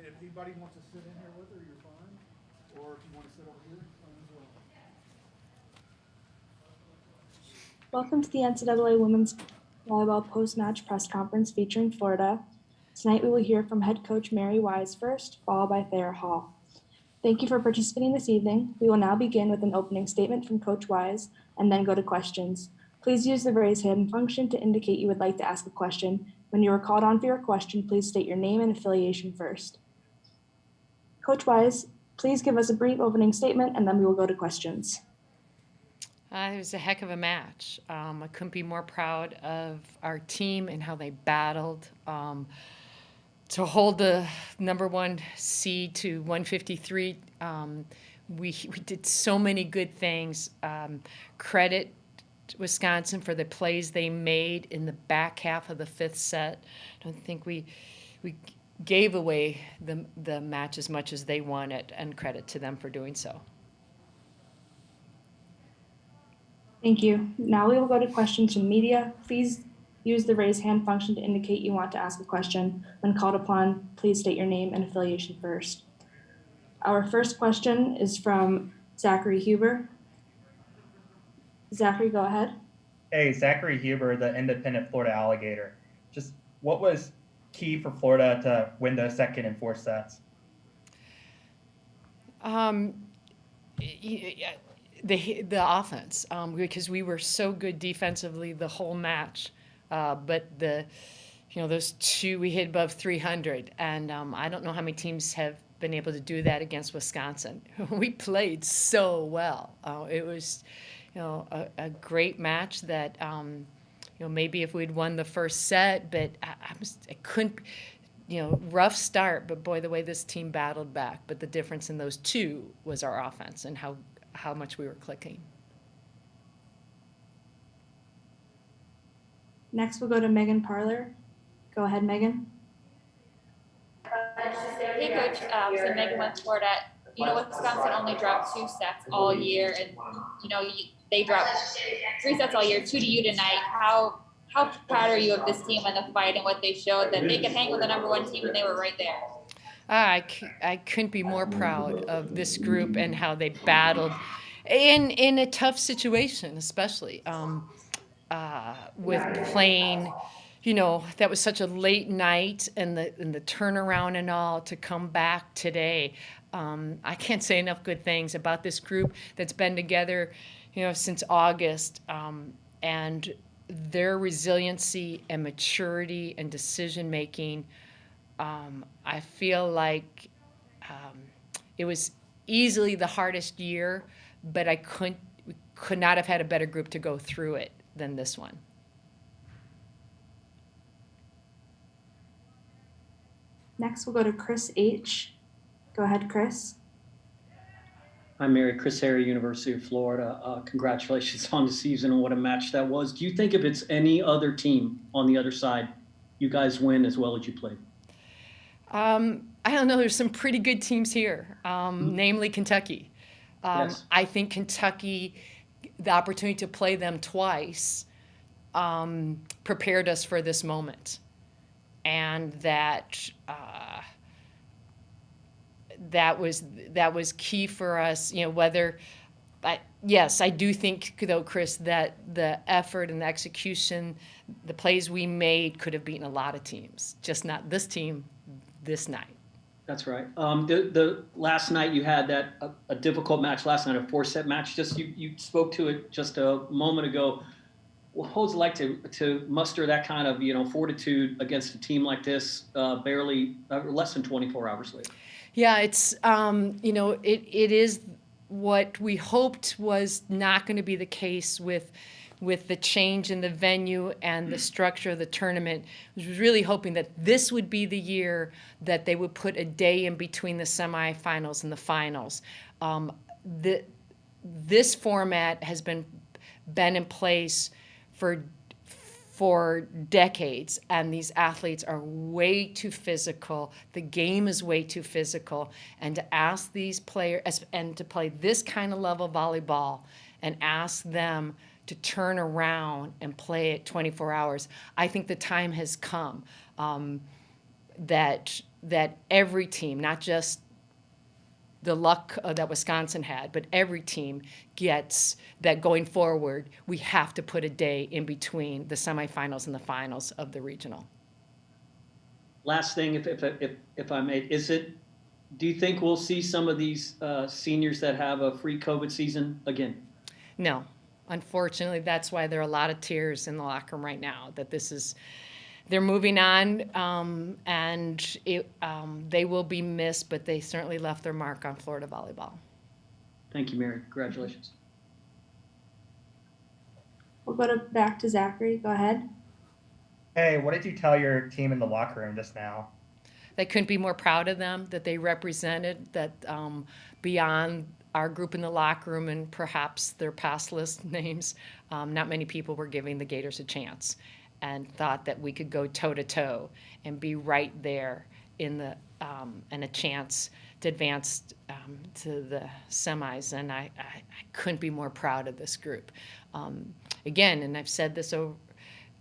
And if anybody wants to sit in here with her, you're fine. Or if you want to sit over here, fine as well. Welcome to the NCAA Women's Volleyball Post-Match Press Conference featuring Florida. Tonight we will hear from head coach Mary Wise first, followed by Thayer Hall. Thank you for participating this evening. We will now begin with an opening statement from Coach Wise and then go to questions. Please use the raise hand function to indicate you would like to ask a question. When you are called on for your question, please state your name and affiliation first. Coach Wise, please give us a brief opening statement and then we will go to questions. It was a heck of a match. I couldn't be more proud of our team and how they battled to hold the number one seed to 153. We did so many good things. Credit Wisconsin for the plays they made in the back half of the fifth set. I don't think we gave away the match as much as they wanted, and credit to them for doing so. Thank you. Now we will go to questions from media. Please use the raise hand function to indicate you want to ask a question. When called upon, please state your name and affiliation first. Our first question is from Zachary Huber. Zachary, go ahead. Hey, Zachary Huber, the independent Florida Alligator. Just what was key for Florida to win those second and fourth sets? The offense, because we were so good defensively the whole match, but those two we hit above 300, and I don't know how many teams have been able to do that against Wisconsin. We played so well. It was, a great match that, maybe if we'd won the first set, but I couldn't. Rough start, but boy, the way this team battled back. But the difference in those two was our offense and how much we were clicking. Next, we'll go to Megan Parler. Go ahead, Megan. Hey, Coach. So Megan with Florida. Wisconsin only dropped 2 sets all year, and they dropped 3 sets all year, 2 to you tonight. How proud are you of this team and the fight and what they showed that they could hang with the number one team and they were right there? I couldn't be more proud of this group and how they battled in a tough situation, especially with playing. That was such a late night and the turnaround and all to come back today. I can't say enough good things about this group that's been together, since August, and their resiliency and maturity and decision making. I feel like it was easily the hardest year, but we could not have had a better group to go through it than this one. Next, we'll go to Chris H. Go ahead, Chris. Hi, Mary. Chris Harry, University of Florida. Congratulations on the season and what a match that was. Do you think if it's any other team on the other side, you guys win as well as you played? I don't know. There's some pretty good teams here, namely Kentucky. Yes. I think Kentucky, the opportunity to play them twice, prepared us for this moment. And that was key for us. Yes, I do think, though, Chris, that the effort and the execution, the plays we made could have beaten a lot of teams, just not this team this night. That's right. The last night you had a difficult match last night, a 4-set match. Just you spoke to it just a moment ago. What was it like to muster that kind of fortitude against a team like this, barely less than 24 hours later? Yeah, it's it is what we hoped was not going to be the case with the change in the venue and the structure of the tournament. I was really hoping that this would be the year that they would put a day in between the semifinals and the finals. This format has been in place for decades, and these athletes are way too physical. The game is way too physical, and to ask these players and to play this kind of level volleyball and ask them to turn around and play it 24 hours, I think the time has come that that every team, not just the luck that Wisconsin had, but every team gets that going forward, we have to put a day in between the semifinals and the finals of the regional. Last thing, if I may, do you think we'll see some of these seniors that have a free COVID season again? No. Unfortunately, that's why there are a lot of tears in the locker room right now, that they're moving on, and they will be missed, but they certainly left their mark on Florida volleyball. Thank you, Mary. Congratulations. We'll go back to Zachary. Go ahead. Hey, what did you tell your team in the locker room just now? They couldn't be more proud of them, that they represented, that beyond our group in the locker room and perhaps their pass list names, not many people were giving the Gators a chance, and thought that we could go toe-to-toe and be right there in the and a chance to advance to the semis. And I couldn't be more proud of this group. Again, and I've said this over,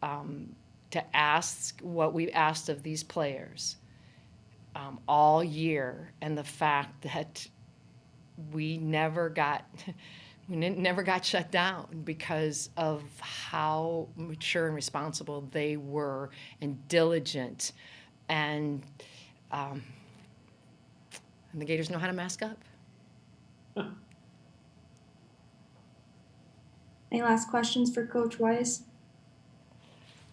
to ask what we've asked of these players all year, and the fact that we never got shut down because of how mature and responsible they were, and diligent, and the Gators know how to mask up. Any last questions for Coach Weiss?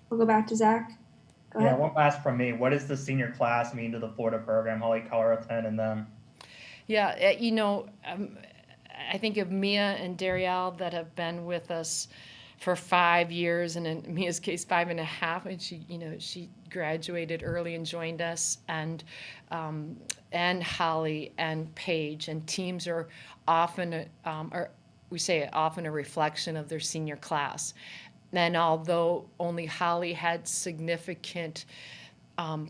We'll go back to Zach. Go Yeah, ahead. one last from me. What does the senior class mean to the Florida program, Holly Collerton and them? Yeah, I think of Mia and Darielle that have been with us for 5 years, and in Mia's case, 5.5, and she graduated early and joined us, and Holly and Paige, and teams are often often a reflection of their senior class. And although only Holly had significant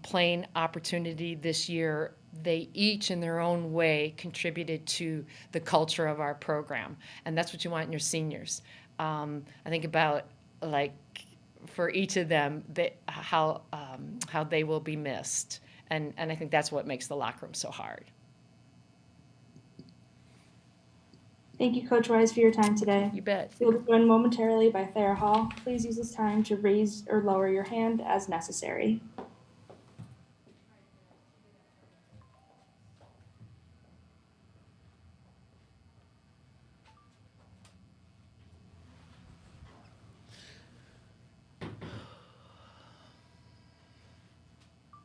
playing opportunity this year, they each in their own way contributed to the culture of our program. And that's what you want in your seniors. I think about, like, for each of them, how they will be missed. And I think that's what makes the locker room so hard. Thank you, Coach Wise, for your time today. You bet. You'll be joined momentarily by Thayer Hall. Please use this time to raise or lower your hand as necessary.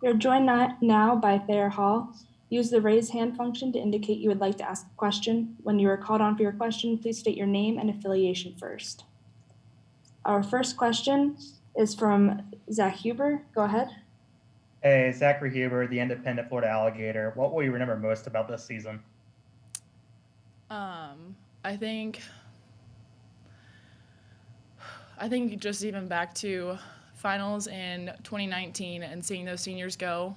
You're joined now by Thayer Hall. Use the raise hand function to indicate you would like to ask a question. When you are called on for your question, please state your name and affiliation first. Our first question is from Zach Huber. Go ahead. Hey, Zachary Huber, the independent Florida Alligator. What will you remember most about this season? I think just even back to finals in 2019 and seeing those seniors go,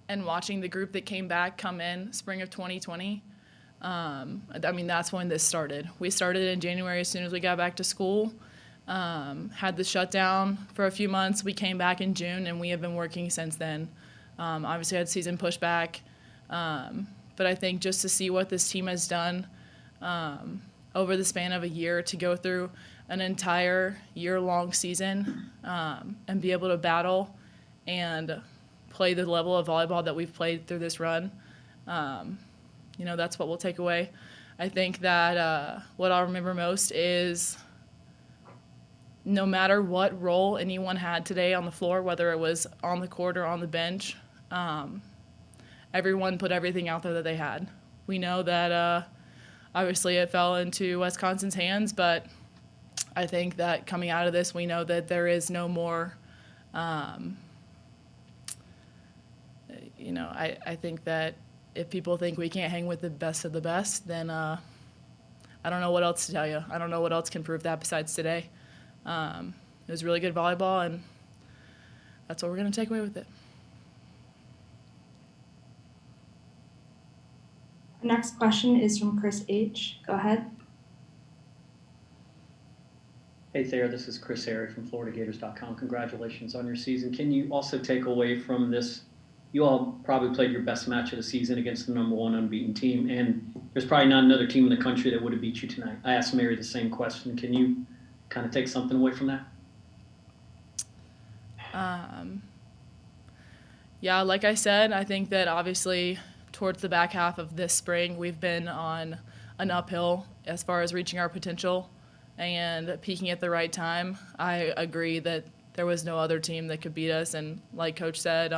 and watching the group that came back come in spring of 2020. That's when this started. We started in January as soon as we got back to school. Had the shutdown for a few months. We came back in June, and we have been working since then. Obviously, had season pushback. But I think just to see what this team has done over the span of a year, to go through an entire year-long season and be able to battle and play the level of volleyball that we've played through this run, that's what we'll take away. I think that what I'll remember most is no matter what role anyone had today on the floor, whether it was on the court or on the bench, everyone put everything out there that they had. We know that obviously it fell into Wisconsin's hands, but I think that coming out of this, we know that there is no more, I think that if people think we can't hang with the best of the best, then I don't know what else to tell you. I don't know what else can prove that besides today. It was really good volleyball, and that's what we're going to take away with it. Our next question is from Chris H. Go ahead. Hey, Thayer, this is Chris Airy from FloridaGators.com. Congratulations on your season. Can you also take away from this you all probably played your best match of the season against the number one unbeaten team, and there's probably not another team in the country that would have beat you tonight. I asked Mary the same question. Can you kind of take something away from that? Yeah, like I said, I think that obviously towards the back half of this spring, we've been on an uphill as far as reaching our potential and peaking at the right time. I agree that there was no other team that could beat us, and like Coach said,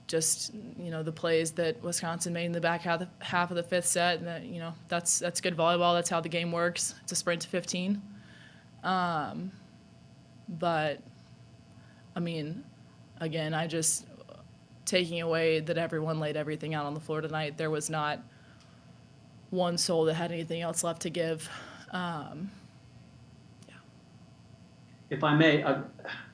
just the plays that Wisconsin made in the back half of the fifth set, and that that's good volleyball. That's how the game works. It's a sprint to 15. But I mean, again, I just taking away that everyone laid everything out on the floor tonight. There was not one soul that had anything else left to give. If I may,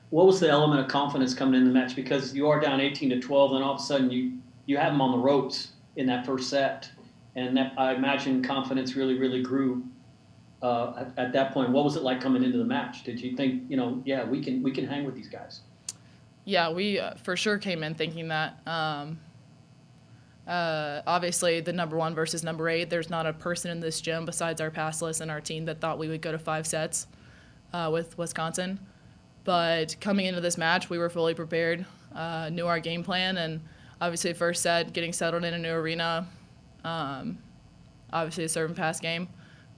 what was the element of confidence coming in the match? Because you are down 18-12, and all of a sudden you have them on the ropes in that first set, and that, I imagine confidence really grew at that point. What was it like coming into the match? Did you think, yeah, we can hang with these guys? Yeah, we for sure came in thinking that. Obviously, the number 1 versus number 8, there's not a person in this gym besides our pass list and our team that thought we would go to 5 sets with Wisconsin. But coming into this match, we were fully prepared, knew our game plan, and obviously first set, getting settled in a new arena, obviously a serve and pass game.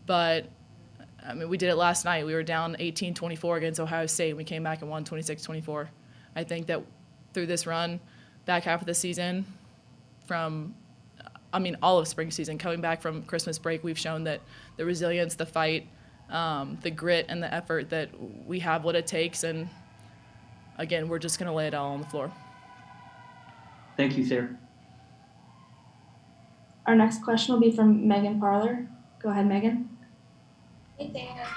But, I mean, we did it last night. We were down 18-24 against Ohio State, and we came back and won 26-24. I think that through this run, back half of the season, all of spring season, coming back from Christmas break, we've shown that the resilience, the fight, the grit, and the effort that we have what it takes. And, again, we're just going to lay it all on the floor. Thank you, Sarah. Our next question will be from Megan Parler. Go ahead, Megan. Hey, Sarah.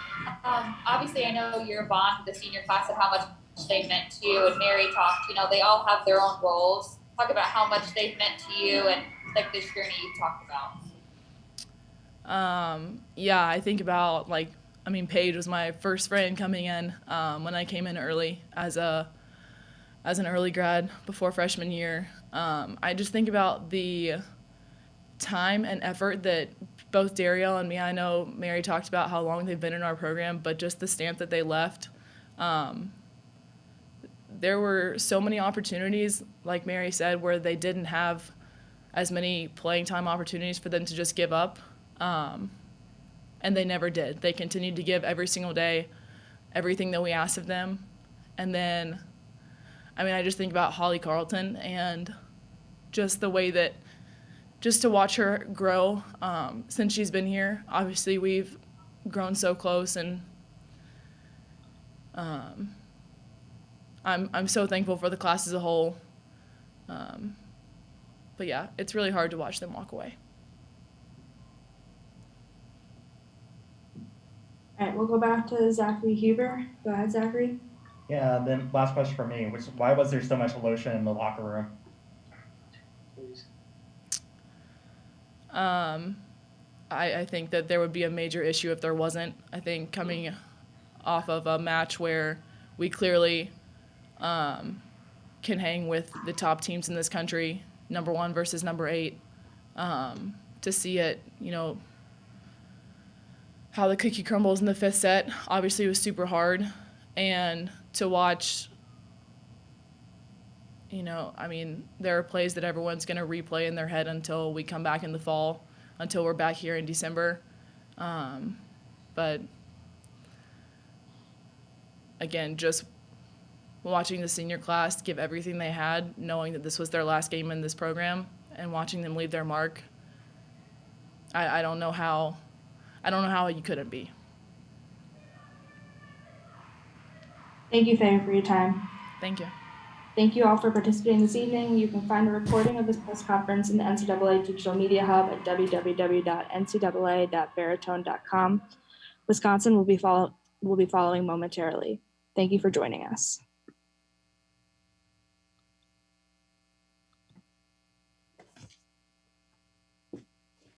Obviously, I know you're a bond with the senior class and how much they meant to you. And Mary talked, they all have their own roles. Talk about how much they've meant to you and like this journey you talked about. Yeah, I think about Paige was my first friend coming in when I came in early as an early grad before freshman year. I just think about the time and effort that both Darielle and me, I know Mary talked about how long they've been in our program, but just the stamp that they left. There were so many opportunities, like Mary said, where they didn't have as many playing time opportunities for them to just give up. And they never did. They continued to give every single day everything that we asked of them. And then, I just think about Holly Carlton and just the way that, just to watch her grow since she's been here. Obviously, we've grown so close, and I'm so thankful for the class as a whole. But yeah, it's really hard to watch them walk away. All right, we'll go back to Zachary Huber. Go ahead, Zachary. Yeah, then last question for me, which why was there so much lotion in the locker room? I think that there would be a major issue if there wasn't. I think coming off of a match where we clearly can hang with the top teams in this country, number 1 versus number 8, to see it, how the cookie crumbles in the 5th set, obviously it was super hard. And to watch, there are plays that everyone's going to replay in their head until we come back in the fall, until we're back here in December. But again, just watching the senior class give everything they had, knowing that this was their last game in this program, and watching them leave their mark, I don't know how you couldn't be. Thank you, Faye, for your time. Thank you. Thank you all for participating this evening. You can find a recording of this press conference in the NCAA Digital Media Hub at www.ncaa.baritone.com. Wisconsin will be following momentarily. Thank you for joining us.